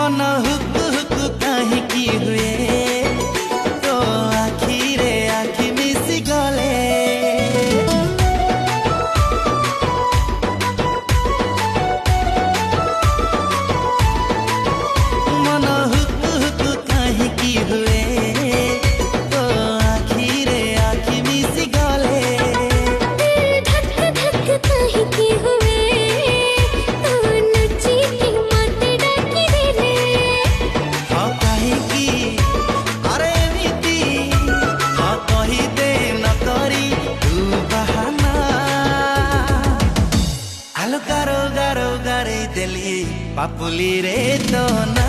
मन hook hook काहींकि हुए तो आखिरे आखि मिसी गले मन हुक हुक काहींकि हुए तो आखिरे आखि मिसी गले धक धक काहींकि हुए तो नची की मत डाकी देले हाँ काहींकि अरे एमिति हाँ कही दे न करी तू बहाना आलो गारो गारो गारे देली पापुली रे तो ना